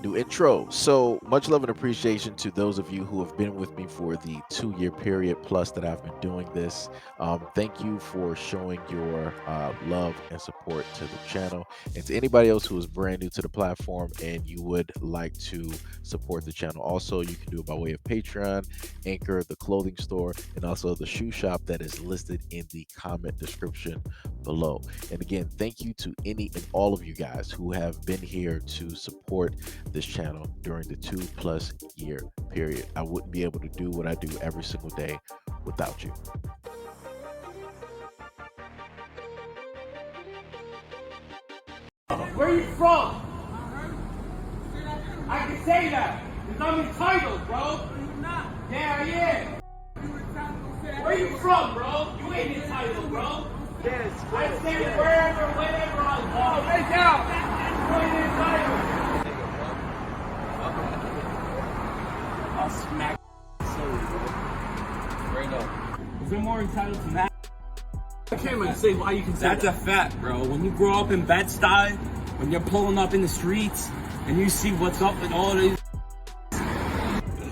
New intro. So much love and appreciation to those of you who have been with me for the 2 year period plus that I've been doing this. Thank you for showing your love and support to the channel. And to anybody else who is brand new to the platform and you would like to support the channel, also you can do it by way of Patreon, Anchor, the clothing store, and also the shoe shop that is listed in the comment description below. And again, thank you to any and all of you guys who have been here to support this channel during the 2+ year period. I wouldn't be able to do what I do every single day without you. Where you from? I can say that because I'm entitled, bro. Yeah, I am. Where you from, bro? You ain't entitled, bro. Yes. I say wherever, whenever I want. Make out. You ain't entitled. I'll smack silly, bro. Right now. Is there more entitled than that? I can't even say why you can say that's that. A fact, bro. When you grow up in Bed-Stuy, when you're pulling up in the streets, and you see what's up with all these,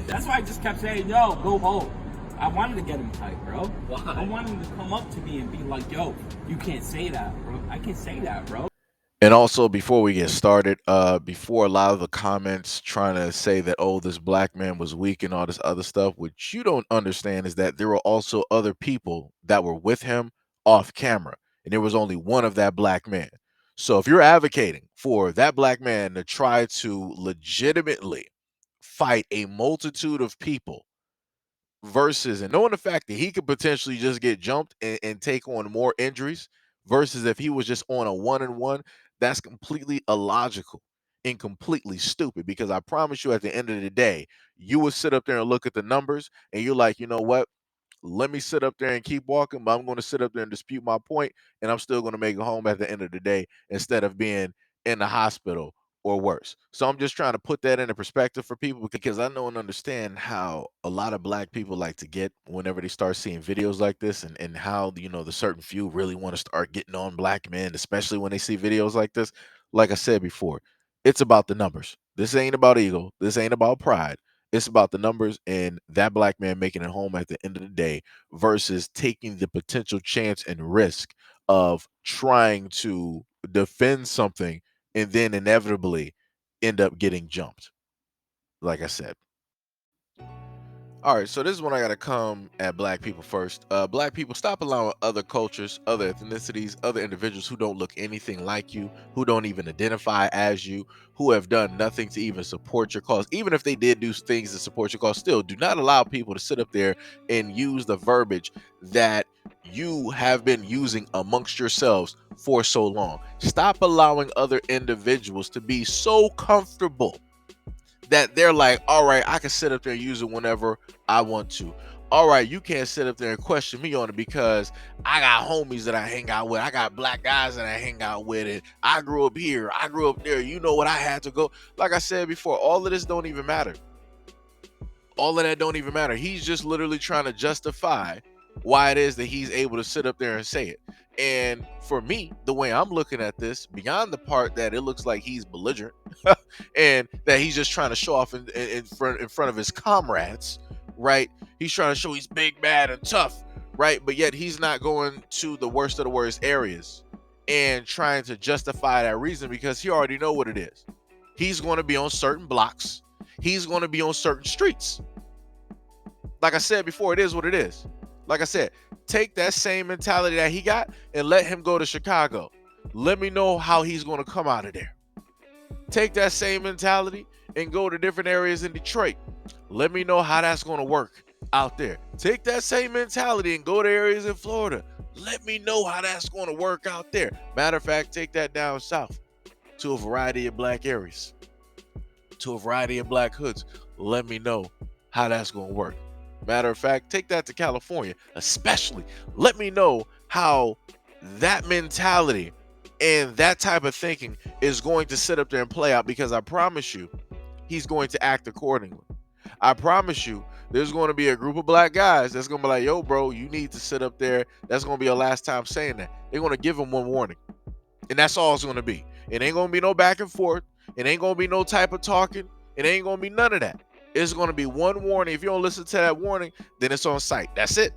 that's why I just kept saying, yo, go home. I wanted to get him tight, bro. Why? I wanted him to come up to me and be like, yo, you can't say that, bro. I can't say that, bro. And also, before we get started, before a lot of the comments trying to say that, oh, this black man was weak and all this other stuff, what you don't understand is that there were also other people that were with him off camera, and there was only one of that black man. So if you're advocating for that black man to try to legitimately fight a multitude of people versus, and knowing the fact that he could potentially just get jumped and take on more injuries versus if he was just on a 1-on-1, that's completely illogical and completely stupid, because I promise you at the end of the day, you would sit up there and look at the numbers and you're like, you know what? Let me sit up there and keep walking, but I'm going to sit up there and dispute my point, and I'm still going to make it home at the end of the day instead of being in the hospital or worse. So I'm just trying to put that into perspective for people, because I know and understand how a lot of black people like to get whenever they start seeing videos like this, and how, you know, the certain few really want to start getting on black men, especially when they see videos like this. Like I said before, it's about the numbers. This ain't about ego. This ain't about pride. It's about the numbers and that black man making it home at the end of the day versus taking the potential chance and risk of trying to defend something and then inevitably end up getting jumped. Like I said. All right, so this is when I gotta come at black people first. Black people, stop allowing other cultures, other ethnicities, other individuals who don't look anything like you, who don't even identify as you, who have done nothing to even support your cause. Even if they did do things to support your cause, still do not allow people to sit up there and use the verbiage that you have been using amongst yourselves for so long. Stop allowing other individuals to be so comfortable that they're like, all right, I can sit up there and use it whenever I want to. All right, you can't sit up there and question me on it because I got homies that I hang out with. I got black guys that I hang out with, and I grew up here, I grew up there. You know what I had to go. Like I said before, all of this don't even matter. All of that don't even matter. He's just literally trying to justify why it is that he's able to sit up there and say it. And for me, the way I'm looking at this, beyond the part that it looks like he's belligerent and that he's just trying to show off in front of his comrades, right? He's trying to show he's big, bad, and tough, right? But yet he's not going to the worst of the worst areas and trying to justify that reason, because he already know what it is. He's going to be on certain blocks. He's going to be on certain streets. Like I said before, it is what it is. Like I said, take that same mentality that he got and let him go to Chicago. Let me know how he's going to come out of there. Take that same mentality and go to different areas in Detroit. Let me know how that's going to work out there. Take that same mentality and go to areas in Florida. Let me know how that's going to work out there. Matter of fact, take that down south to a variety of black areas, to a variety of black hoods. Let me know how that's going to work. Matter of fact, take that to California, especially. Let me know how that mentality and that type of thinking is going to sit up there and play out, because I promise you, he's going to act accordingly. I promise you, there's going to be a group of black guys that's going to be like, yo, bro, you need to sit up there. That's going to be your last time saying that. They're going to give him one warning. And that's all it's going to be. It ain't going to be no back and forth. It ain't gonna be no type of talking. It ain't gonna be none of that. It's gonna be one warning. If you don't listen to that warning, then it's on site. That's it.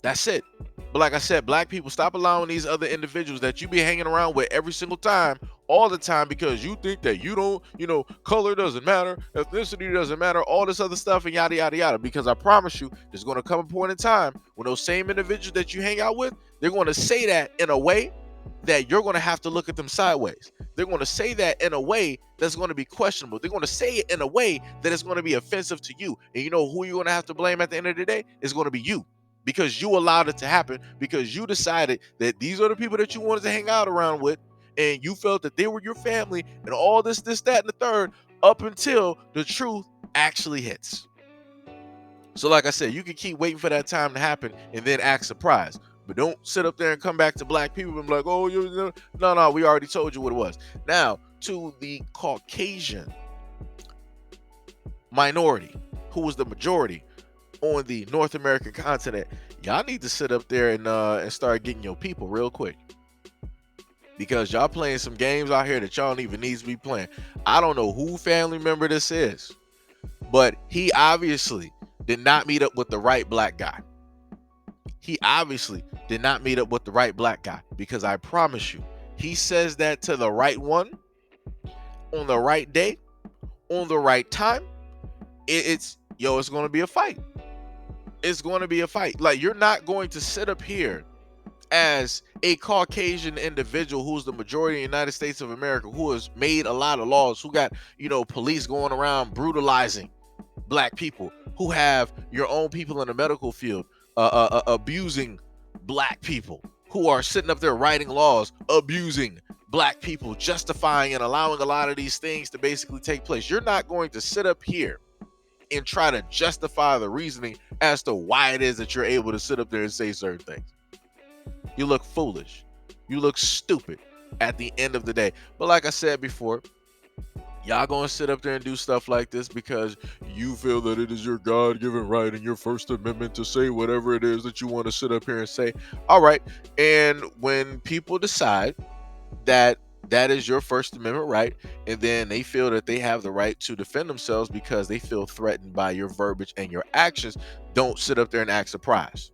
That's it. But like I said, black people, stop allowing these other individuals that you be hanging around with every single time, all the time, because you think that you don't, color doesn't matter, ethnicity doesn't matter, all this other stuff, and yada, yada, yada. Because I promise you, there's going to come a point in time when those same individuals that you hang out with, they're going to say that in a way that you're going to have to look at them sideways. They're going to say that in a way that's going to be questionable. They're going to say it in a way that is going to be offensive to you. And you know who you're going to have to blame at the end of the day? It's going to be you. Because you allowed it to happen, because you decided that these are the people that you wanted to hang out around with, and you felt that they were your family, and all this, that, and the third, up until the truth actually hits. So like I said, you can keep waiting for that time to happen and then act surprised. But don't sit up there and come back to black people and be like, oh, no, we already told you what it was. Now, to the Caucasian minority, who was the majority on the North American continent, y'all need to sit up there and start getting your people real quick, because y'all playing some games out here that y'all don't even need to be playing. I don't know who family member this is, but he obviously did not meet up with the right black guy. He obviously did not meet up with the right black guy, because I promise you, he says that to the right one on the right day, on the right time. It's going to be a fight. It's going to be a fight. Like, you're not going to sit up here as a Caucasian individual who's the majority in the United States of America, who has made a lot of laws, who got, police going around brutalizing black people, who have your own people in the medical field abusing black people, who are sitting up there writing laws abusing black people, justifying and allowing a lot of these things to basically take place. You're not going to sit up here and try to justify the reasoning as to why it is that you're able to sit up there and say certain things. You look foolish. You look stupid at the end of the day. But like I said before, y'all gonna sit up there and do stuff like this because you feel that it is your God-given right and your First Amendment to say whatever it is that you want to sit up here and say. All right. And when people decide that that is your First Amendment right, and then they feel that they have the right to defend themselves because they feel threatened by your verbiage and your actions, don't sit up there and act surprised.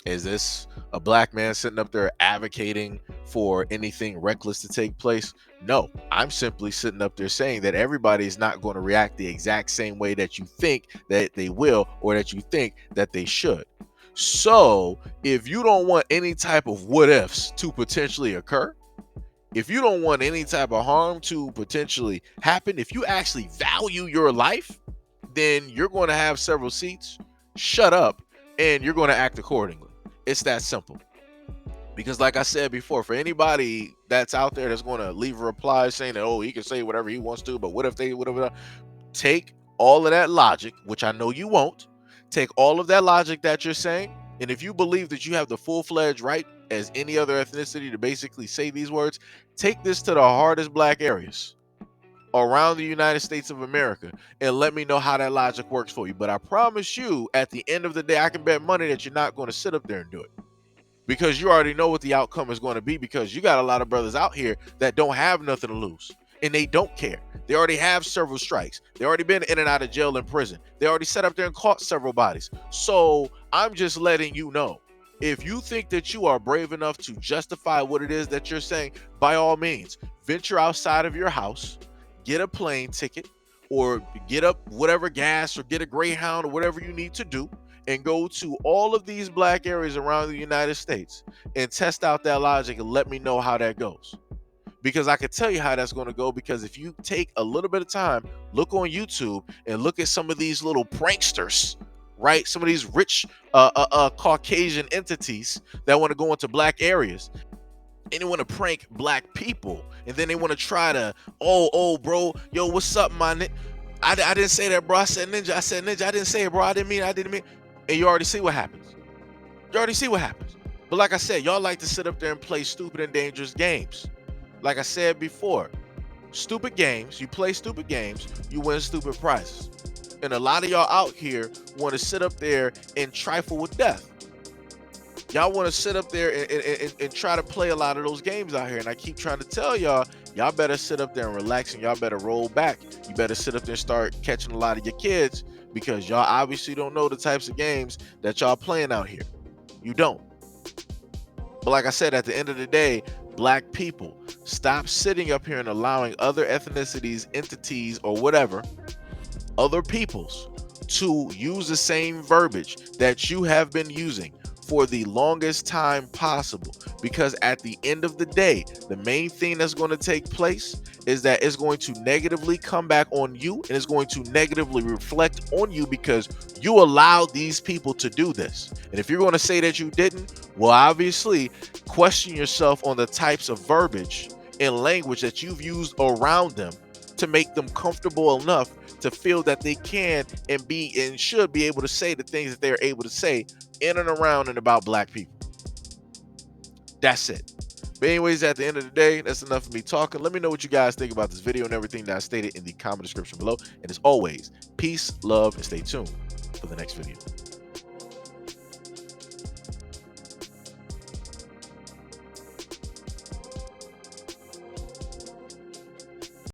Is this a black man sitting up there advocating for anything reckless to take place? No, I'm simply sitting up there saying that everybody is not going to react the exact same way that you think that they will, or that you think that they should. So if you don't want any type of what ifs to potentially occur, if you don't want any type of harm to potentially happen, if you actually value your life, then you're going to have several seats, shut up, and you're going to act accordingly. It's that simple. Because like I said before, for anybody that's out there that's going to leave a reply saying that, oh, he can say whatever he wants to, but what if they, whatever, take all of that logic, which I know you won't, take all of that logic that you're saying, and if you believe that you have the full-fledged right as any other ethnicity to basically say these words, take this to the hardest black areas around the United States of America and let me know how that logic works for you. But I promise you, at the end of the day, I can bet money that you're not going to sit up there and do it, because you already know what the outcome is going to be, because you got a lot of brothers out here that don't have nothing to lose and they don't care. They already have several strikes. They already been in and out of jail and prison. They already sat up there and caught several bodies. So I'm just letting you know, if you think that you are brave enough to justify what it is that you're saying, by all means, venture outside of your house, get a plane ticket, or get up whatever gas, or get a Greyhound, or whatever you need to do, and go to all of these black areas around the United States and test out that logic and let me know how that goes. Because I can tell you how that's going to go, because if you take a little bit of time, look on YouTube and look at some of these little pranksters, right? Some of these rich Caucasian entities that want to go into black areas and they want to prank black people, and then they want to try to, oh bro, yo, what's up, my nigga? I didn't say that, bro. I said ninja. I didn't say it, bro. I didn't mean it. And you already see what happens. But like I said, y'all like to sit up there and play stupid and dangerous games. Like I said before, stupid games, you play stupid games, you win stupid prizes. And a lot of y'all out here want to sit up there and trifle with death. Y'all want to sit up there and try to play a lot of those games out here. And I keep trying to tell y'all, y'all better sit up there and relax, and y'all better roll back. You better sit up there and start catching a lot of your kids, because y'all obviously don't know the types of games that y'all playing out here. You don't. But like I said, at the end of the day, black people, stop sitting up here and allowing other ethnicities, entities, or whatever, other peoples, to use the same verbiage that you have been using for the longest time possible. Because at the end of the day, the main thing that's going to take place is that it's going to negatively come back on you, and it's going to negatively reflect on you, because you allowed these people to do this. And if you're going to say that you didn't, well, obviously question yourself on the types of verbiage and language that you've used around them to make them comfortable enough to feel that they can and be and should be able to say the things that they're able to say in and around and about black people. That's it. But anyways, at the end of the day, that's enough of me talking. Let me know what you guys think about this video and everything that I stated in the comment description below. And as always, peace, love, and stay tuned for the next video.